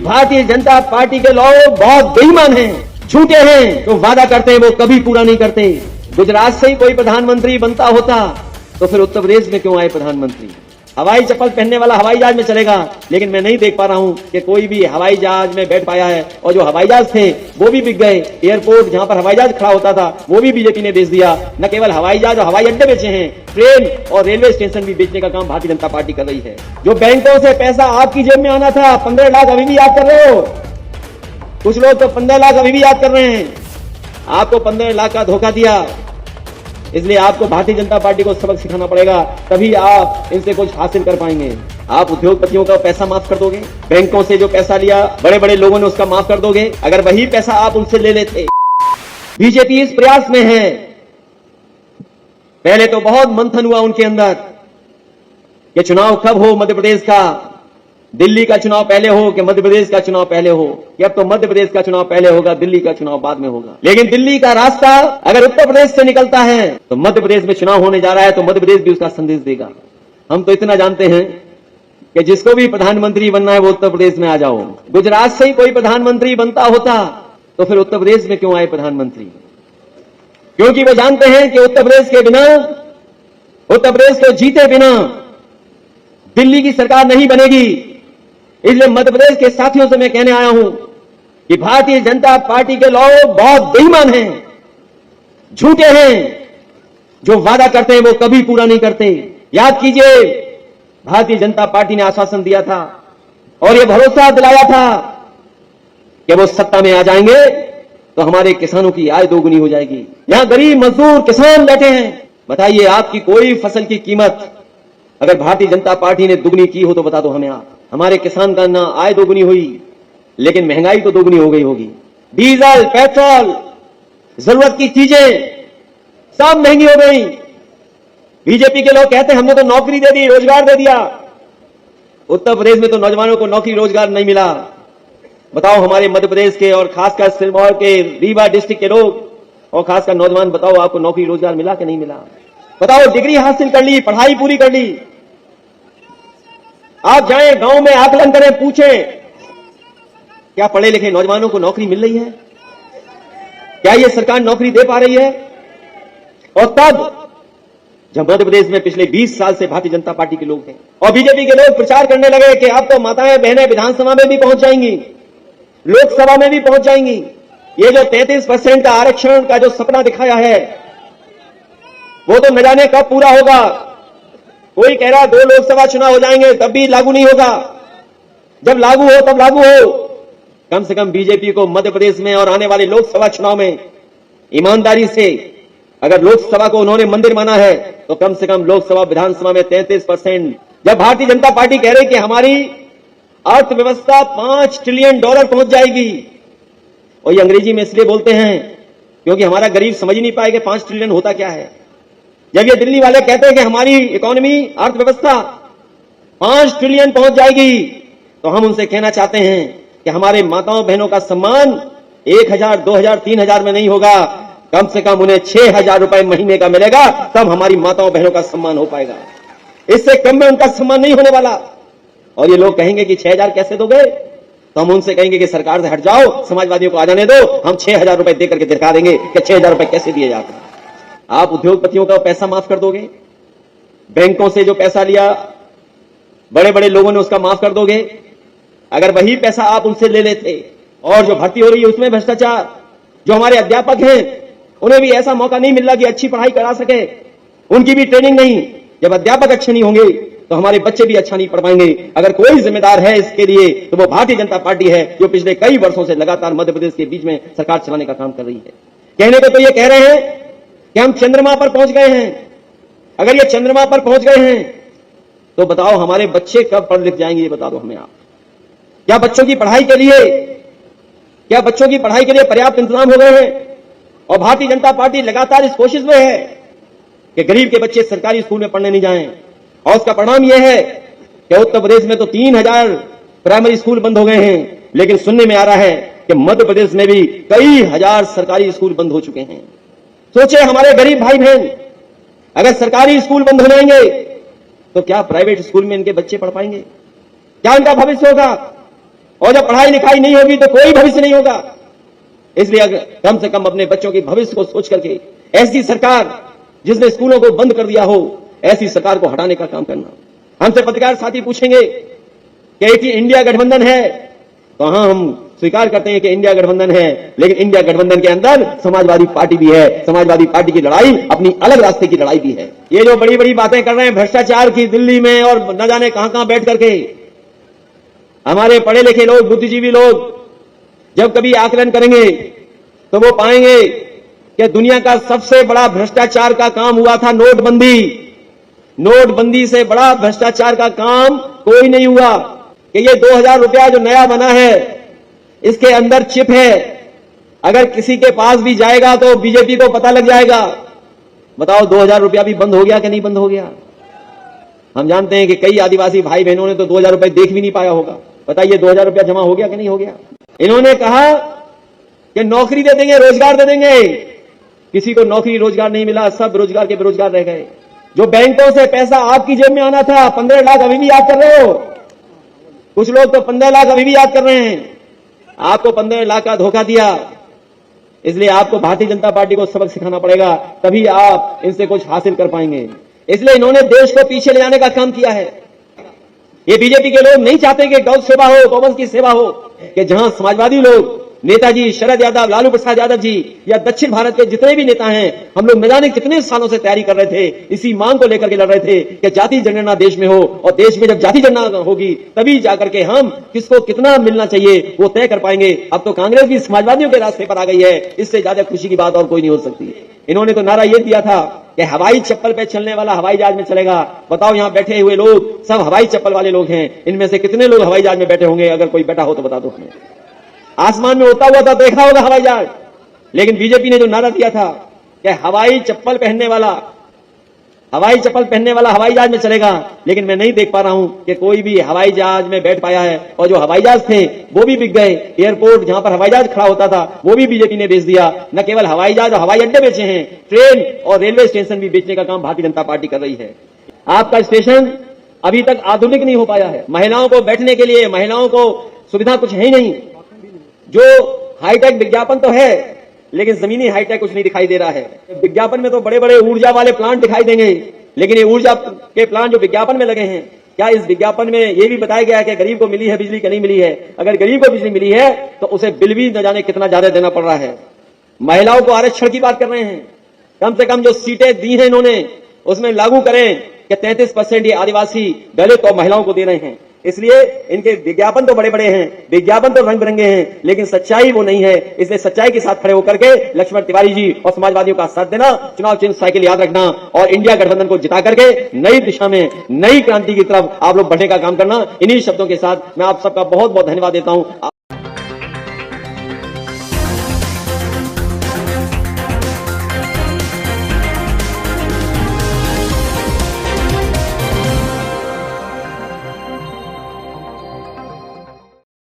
Bharatiya Janata party के लोग बहुत बेईमान हैं, झूठे हैं, जो वादा करते हैं वो कभी पूरा नहीं करते। गुजरात से ही कोई प्रधानमंत्री बनता होता तो फिर उत्तर प्रदेश में क्यों आए प्रधानमंत्री? हवाई चप्पल पहनने वाला हवाई जहाज में चलेगा, लेकिन मैं नहीं देख पा रहा हूं कि कोई भी हवाई जहाज में बैठ पाया है। और जो हवाई जहाज थे वो भी बिक गए। एयरपोर्ट जहां पर हवाई जहाज खड़ा होता था वो भी बीजेपी ने बेच दिया। न केवल हवाई जहाज और हवाई अड्डे बेचे हैं, ट्रेन और रेलवे स्टेशन भी बेचने का काम भारतीय जनता पार्टी कर रही है। जो बैंकों से पैसा आपकी जेब में आना था, 15 लाख अभी भी याद कर रहे हो? कुछ लोग तो 15 लाख अभी भी याद कर रहे हैं। आपको 15 लाख का धोखा दिया, इसलिए आपको भारतीय जनता पार्टी को सबक सिखाना पड़ेगा, तभी आप इनसे कुछ हासिल कर पाएंगे। आप उद्योगपतियों का पैसा माफ कर दोगे, बैंकों से जो पैसा लिया बड़े बड़े लोगों ने उसका माफ कर दोगे। अगर वही पैसा आप उनसे ले लेते। बीजेपी इस प्रयास में है। पहले तो बहुत मंथन हुआ उनके अंदर कि चुनाव कब हो मध्य प्रदेश का, दिल्ली का चुनाव पहले हो कि मध्य प्रदेश का चुनाव पहले हो, कि अब तो मध्य प्रदेश का चुनाव पहले होगा, दिल्ली का चुनाव बाद में होगा। लेकिन दिल्ली का रास्ता अगर उत्तर प्रदेश से निकलता है तो मध्य प्रदेश में चुनाव होने जा रहा है, तो मध्य प्रदेश भी उसका संदेश देगा। हम तो इतना जानते हैं कि जिसको भी प्रधानमंत्री बनना है वो उत्तर प्रदेश में आ जाओ। गुजरात से ही कोई प्रधानमंत्री बनता होता तो फिर उत्तर प्रदेश में क्यों आए प्रधानमंत्री? क्योंकि वो जानते हैं कि उत्तर प्रदेश के बिना, उत्तर प्रदेश को जीते बिना दिल्ली की सरकार नहीं बनेगी। इसलिए मध्य प्रदेश के साथियों से मैं कहने आया हूं कि भारतीय जनता पार्टी के लोग बहुत बेईमान हैं, झूठे हैं, जो वादा करते हैं वो कभी पूरा नहीं करते। याद कीजिए, भारतीय जनता पार्टी ने आश्वासन दिया था और ये भरोसा दिलाया था कि वो सत्ता में आ जाएंगे तो हमारे किसानों की आय दोगुनी हो जाएगी। यहां गरीब मजदूर किसान बैठे हैं। बताइए, आपकी कोई फसल की कीमत अगर भारतीय जनता पार्टी ने दुगनी की हो तो बता दो हमें आप। हमारे किसान का ना आय दोगुनी हुई, लेकिन महंगाई तो दोगुनी हो गई होगी। डीजल, पेट्रोल, जरूरत की चीजें सब महंगी हो गई। बीजेपी के लोग कहते हैं हमने तो नौकरी दे दी, रोजगार दे दिया। उत्तर प्रदेश में तो नौजवानों को नौकरी रोजगार नहीं मिला। बताओ, हमारे मध्य प्रदेश के और खासकर सिरमौर के, रीवा डिस्ट्रिक्ट के लोग और खासकर नौजवान, बताओ आपको नौकरी रोजगार मिला कि नहीं मिला? बताओ, डिग्री हासिल कर ली, पढ़ाई पूरी कर ली, आप जाएं गांव में आकलन करें, पूछें क्या पढ़े लिखे नौजवानों को नौकरी मिल रही है? क्या ये सरकार नौकरी दे पा रही है? और तब जब मध्य प्रदेश में पिछले 20 साल से भारतीय जनता पार्टी के लोग हैं और बीजेपी के लोग प्रचार करने लगे कि अब तो माताएं बहनें विधानसभा में भी पहुंच जाएंगी, लोकसभा में भी पहुंच जाएंगी। ये जो 33% का आरक्षण का जो सपना दिखाया है वो तो न जाने कब पूरा होगा। कोई कह रहा 2 लोकसभा चुनाव हो जाएंगे तब भी लागू नहीं होगा। जब लागू हो तब लागू हो। कम से कम बीजेपी को मध्य प्रदेश में और आने वाले लोकसभा चुनाव में ईमानदारी से, अगर लोकसभा को उन्होंने मंदिर माना है तो कम से कम लोकसभा विधानसभा में 33%। जब भारतीय जनता पार्टी कह रही कि हमारी अर्थव्यवस्था $5 ट्रिलियन पहुंच जाएगी, और ये अंग्रेजी में इसलिए बोलते हैं क्योंकि हमारा गरीब समझ ही नहीं पाएगा 5 ट्रिलियन होता क्या है। जब ये दिल्ली वाले कहते हैं कि हमारी इकोनॉमी, अर्थव्यवस्था 5 ट्रिलियन पहुंच जाएगी, तो हम उनसे कहना चाहते हैं कि हमारे माताओं बहनों का सम्मान 1000, 2000, 3000 में नहीं होगा, कम से कम उन्हें 6000 रुपए महीने का मिलेगा, तब हमारी माताओं बहनों का सम्मान हो पाएगा। इससे कम में उनका सम्मान नहीं होने वाला। और ये लोग कहेंगे कि 6000 कैसे दोगे, तो हम उनसे कहेंगे कि सरकार से हट जाओ, समाजवादियों को आ जाने दो, हम 6000 रुपए देकर के दिखा देंगे कि 6000 रुपए कैसे दिए जाते हैं। आप उद्योगपतियों का पैसा माफ कर दोगे, बैंकों से जो पैसा लिया बड़े बड़े लोगों ने उसका माफ कर दोगे। अगर वही पैसा आप उनसे ले लेते। और जो भर्ती हो रही है उसमें भ्रष्टाचार, जो हमारे अध्यापक हैं उन्हें भी ऐसा मौका नहीं मिल रहा कि अच्छी पढ़ाई करा सके, उनकी भी ट्रेनिंग नहीं। जब अध्यापक अच्छे नहीं होंगे तो हमारे बच्चे भी अच्छा नहीं पढ़ पाएंगे। अगर कोई जिम्मेदार है इसके लिए तो वो भारतीय जनता पार्टी है, जो पिछले कई वर्षों से लगातार मध्य प्रदेश के बीच में सरकार चलाने का काम कर रही है। कहने को तो ये कह रहे हैं कि हम चंद्रमा पर पहुंच गए हैं। अगर ये चंद्रमा पर पहुंच गए हैं तो बताओ हमारे बच्चे कब पढ़ लिख जाएंगे, ये बता दो हमें आप। क्या बच्चों की पढ़ाई के लिए पर्याप्त इंतजाम हो गए हैं? और भारतीय जनता पार्टी लगातार इस कोशिश में है कि गरीब के बच्चे सरकारी स्कूल में पढ़ने नहीं जाएं। और उसका परिणाम यह है कि उत्तर प्रदेश में तो 3000 प्राइमरी स्कूल बंद हो गए हैं, लेकिन सुनने में आ रहा है कि मध्य प्रदेश में भी कई हजार सरकारी स्कूल बंद हो चुके हैं। सोचे हमारे गरीब भाई बहन, अगर सरकारी स्कूल बंद हो जाएंगे तो क्या प्राइवेट स्कूल में इनके बच्चे पढ़ पाएंगे? क्या इनका भविष्य होगा? और जब पढ़ाई लिखाई नहीं होगी तो कोई भविष्य नहीं होगा। इसलिए अगर कम से कम अपने बच्चों के भविष्य को सोच करके ऐसी सरकार जिसने स्कूलों को बंद कर दिया हो, ऐसी सरकार को हटाने का काम करना। हमसे पत्रकार साथी पूछेंगे कि इंडिया गठबंधन है, तो हाँ, हम स्वीकार करते हैं कि इंडिया गठबंधन है, लेकिन इंडिया गठबंधन के अंदर समाजवादी पार्टी भी है। समाजवादी पार्टी की लड़ाई अपनी अलग रास्ते की लड़ाई भी है। ये जो बड़ी बड़ी बातें कर रहे हैं भ्रष्टाचार की दिल्ली में और न जाने कहां कहां बैठ करके, हमारे पढ़े लिखे लोग, बुद्धिजीवी लोग जब कभी आकलन करेंगे तो वो पाएंगे कि दुनिया का सबसे बड़ा भ्रष्टाचार का काम हुआ था नोटबंदी। नोटबंदी से बड़ा भ्रष्टाचार का काम कोई नहीं हुआ कि ये 2000 रुपया जो नया बना है इसके अंदर चिप है, अगर किसी के पास भी जाएगा तो बीजेपी को पता लग जाएगा। बताओ 2000 रुपया भी बंद हो गया कि नहीं बंद हो गया? हम जानते हैं कि कई आदिवासी भाई बहनों ने तो 2000 रुपए देख भी नहीं पाया होगा। बताइए 2000 रुपया जमा हो गया कि नहीं हो गया? इन्होंने कहा कि नौकरी दे देंगे, रोजगार दे देंगे। किसी को नौकरी रोजगार नहीं मिला, सब रोजगार के बेरोजगार रह गए। जो बैंकों से पैसा आपकी जेब में आना था, 15 लाख अभी भी याद कर रहे हो? कुछ लोग तो 15 लाख अभी भी याद कर रहे हैं। आपको 15 लाख का धोखा दिया, इसलिए आपको भारतीय जनता पार्टी को सबक सिखाना पड़ेगा, तभी आप इनसे कुछ हासिल कर पाएंगे। इसलिए इन्होंने देश को पीछे ले जाने का काम किया है। ये बीजेपी के लोग नहीं चाहते कि गौ सेवा हो, गौवंश की सेवा हो, कि जहां समाजवादी लोग, नेताजी शरद यादव, लालू प्रसाद यादव जी या दक्षिण भारत के जितने भी नेता हैं, हम लोग न जाने कितने सालों से तैयारी कर रहे थे, इसी मांग को लेकर के लड़ रहे थे कि जाति जनगणना देश में हो, और देश में जब जाति जनगणना होगी तभी जाकर के हम किसको कितना मिलना चाहिए वो तय कर पाएंगे। अब तो कांग्रेस भी समाजवादियों के रास्ते पर आ गई है, इससे ज्यादा खुशी की बात और कोई नहीं हो सकती। इन्होंने तो नारा यह दिया था कि हवाई चप्पल पे चलने वाला हवाई जहाज में चलेगा। बताओ यहां बैठे हुए लोग सब हवाई चप्पल वाले लोग हैं, इनमें से कितने लोग हवाई जहाज में बैठे होंगे? अगर कोई बैठा हो तो बता दो हमें। आसमान में उड़ता हुआ तो देखा होगा हवाई जहाज, लेकिन बीजेपी ने जो नारा दिया था कि हवाई चप्पल पहनने वाला हवाई जहाज में चलेगा, लेकिन मैं नहीं देख पा रहा हूं कि कोई भी हवाई जहाज में बैठ पाया है। और जो हवाई जहाज थे वो भी बिक गए। एयरपोर्ट जहां पर हवाई जहाज खड़ा होता था वो भी बीजेपी ने बेच दिया। न केवल हवाई जहाज और हवाई अड्डे बेचे हैं, ट्रेन और रेलवे स्टेशन भी बेचने का काम भारतीय जनता पार्टी कर रही है। आपका स्टेशन अभी तक आधुनिक नहीं हो पाया है। महिलाओं को बैठने के लिए, महिलाओं को सुविधा कुछ है ही नहीं। जो हाईटेक विज्ञापन तो है, लेकिन जमीनी हाईटेक कुछ नहीं दिखाई दे रहा है। विज्ञापन में तो बड़े बड़े ऊर्जा वाले प्लांट दिखाई देंगे, लेकिन ये ऊर्जा के प्लांट जो विज्ञापन में लगे हैं, क्या इस विज्ञापन में यह भी बताया गया है कि गरीब को मिली है बिजली कि नहीं मिली है? अगर गरीब को बिजली मिली है तो उसे बिल भी न जाने कितना ज्यादा देना पड़ रहा है। महिलाओं को आरक्षण की बात कर रहे हैं, कम से कम जो सीटें दी हैं इन्होंने उसमें लागू करें कि 33% ये आदिवासी, दलित और महिलाओं को दे रहे हैं। इसलिए इनके विज्ञापन तो बड़े बड़े हैं, विज्ञापन तो रंग बिरंगे हैं, लेकिन सच्चाई वो नहीं है। इसलिए सच्चाई के साथ खड़े होकर के लक्ष्मण तिवारी जी और समाजवादियों का साथ देना, चुनाव चिन्ह साइकिल याद रखना और इंडिया गठबंधन को जिता करके नई दिशा में, नई क्रांति की तरफ आप लोग बढ़ने का काम करना। इन्हीं शब्दों के साथ मैं आप सबका बहुत बहुत धन्यवाद देता हूं।